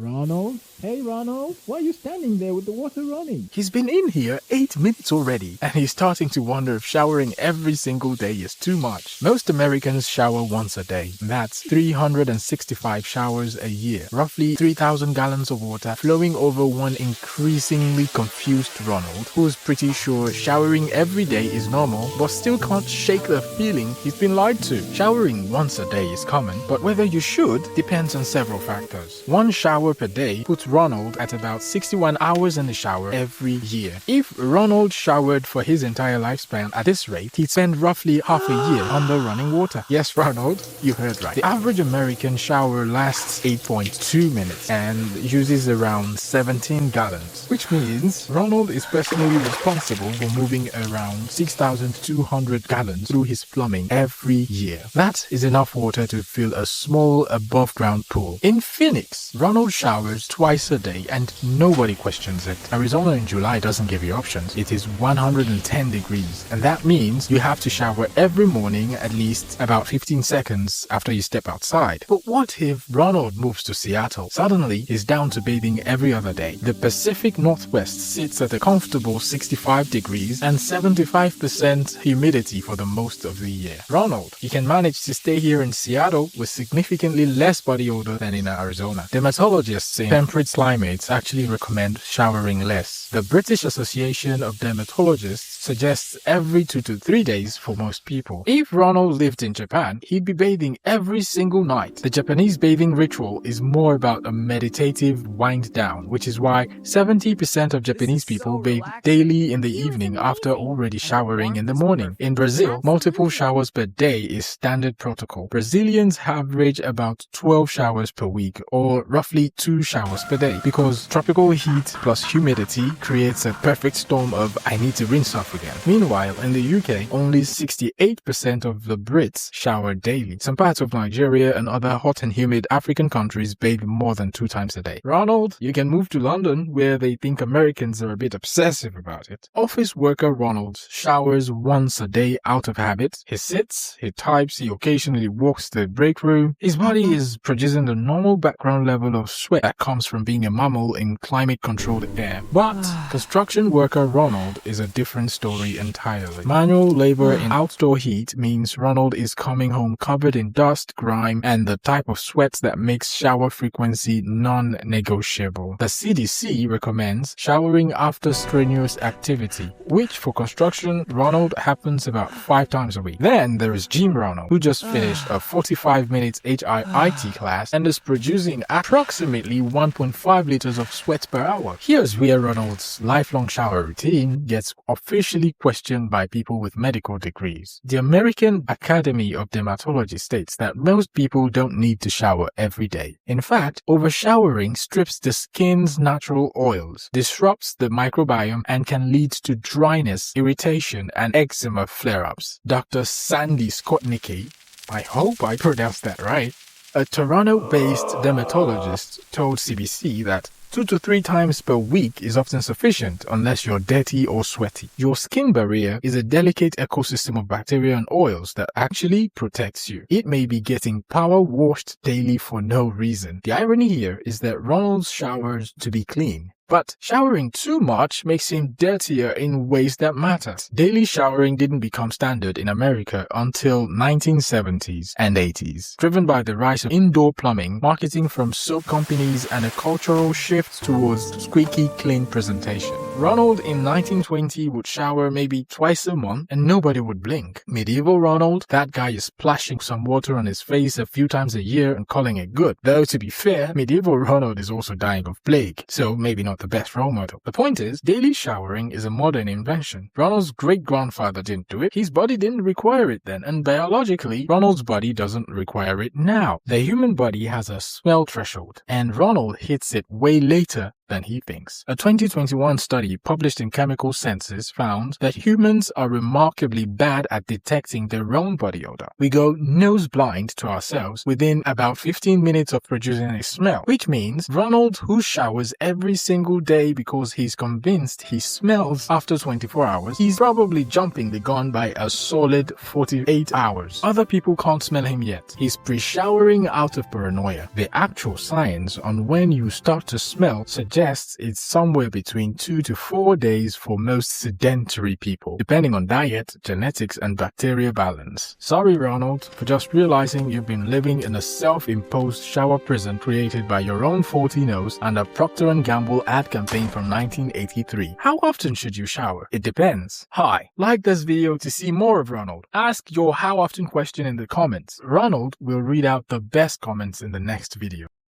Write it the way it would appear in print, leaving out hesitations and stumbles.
Ronald? Hey Ronald, why are you standing there with the water running? He's been in here 8 minutes already, and he's starting to wonder if showering every single day is too much. Most Americans shower once a day. That's 365 showers a year, roughly 3,000 gallons of water flowing over one increasingly confused Ronald, who's pretty sure showering every day is normal, but still can't shake the feeling he's been lied to. Showering once a day is common, but whether you should depends on several factors. One shower per day puts Ronald at about 61 hours in the shower every year. If Ronald showered for his entire lifespan at this rate, he'd spend roughly half a year under running water. Yes, Ronald, you heard right. The average American shower lasts 8.2 minutes and uses around 17 gallons, which means Ronald is personally responsible for moving around 6,200 gallons through his plumbing every year. That is enough water to fill a small above-ground pool. In Phoenix, Ronald showers twice a day and nobody questions it. Arizona in July doesn't give you options. It is 110 degrees, and that means you have to shower every morning at least about 15 seconds after you step outside. But what if Ronald moves to Seattle? Suddenly, he's down to bathing every other day. The Pacific Northwest sits at a comfortable 65 degrees and 75% humidity for the most of the year. Ronald, you can manage to stay here in Seattle with significantly less body odor than in Arizona. Dermatologists in temperate climates actually recommend showering less. The British Association of Dermatologists suggests every 2 to 3 days for most people. If Ronald lived in Japan, he'd be bathing every single night. The Japanese bathing ritual is more about a meditative wind down, which is why 70% of Japanese people bathe daily in the evening after already showering in the morning. In Brazil, multiple showers per day is standard protocol. Brazilians average about 12 showers per week, or roughly 2 showers per day, because tropical heat plus humidity creates a perfect storm of I need to rinse off again. Meanwhile, in the UK, only 68% of the Brits shower daily. Some parts of Nigeria and other hot and humid African countries bathe more than 2 times a day. Ronald, you can move to London, where they think Americans are a bit obsessive about it. Office worker Ronald showers once a day out of habit. He sits, he types, he occasionally walks to the break room. His body is producing the normal background level of sweat that comes from being a mammal in climate-controlled air. But construction worker Ronald is a different story entirely. Manual labor in outdoor heat means Ronald is coming home covered in dust, grime, and the type of sweat that makes shower frequency non-negotiable. The CDC recommends showering after strenuous activity, which for construction Ronald happens about 5 times a week. Then there is Gym Ronald, who just finished a 45-minute HIIT class and is producing approximately 1.5 liters of sweat per hour. Here's where Ronald's lifelong shower routine gets officially questioned by people with medical degrees. The American Academy of Dermatology states that most people don't need to shower every day. In fact, overshowering strips the skin's natural oils, disrupts the microbiome, and can lead to dryness, irritation, and eczema flare-ups. Dr. Sandy Skotnicki, I hope I pronounced that right, a Toronto-based dermatologist, told CBC that 2 to 3 times per week is often sufficient unless you're dirty or sweaty. Your skin barrier is a delicate ecosystem of bacteria and oils that actually protects you. It may be getting power washed daily for no reason. The irony here is that Ronald showers to be clean. But showering too much makes him dirtier in ways that matter. Daily showering didn't become standard in America until 1970s and 80s, driven by the rise of indoor plumbing, marketing from soap companies, and a cultural shift towards squeaky clean presentation. Ronald in 1920 would shower maybe twice a month and nobody would blink. Medieval Ronald, that guy is splashing some water on his face a few times a year and calling it good. Though to be fair, medieval Ronald is also dying of plague, so maybe not the best role model. The point is, daily showering is a modern invention. Ronald's great-grandfather didn't do it, his body didn't require it then, and biologically, Ronald's body doesn't require it now. The human body has a smell threshold, and Ronald hits it way later than he thinks. A 2021 study published in Chemical Senses found that humans are remarkably bad at detecting their own body odor. We go nose blind to ourselves within about 15 minutes of producing a smell, which means Ronald, who showers every single day because he's convinced he smells after 24 hours, he's probably jumping the gun by a solid 48 hours. Other people can't smell him yet. He's pre-showering out of paranoia. The actual science on when you start to smell suggests it's somewhere between 2 to 4 days for most sedentary people, depending on diet, genetics, and bacteria balance. Sorry, Ronald, for just realizing you've been living in a self-imposed shower prison created by your own faulty nose and a Procter & Gamble ad campaign from 1983. How often should you shower? It depends. Hi, like this video to see more of Ronald. Ask your how often question in the comments. Ronald will read out the best comments in the next video.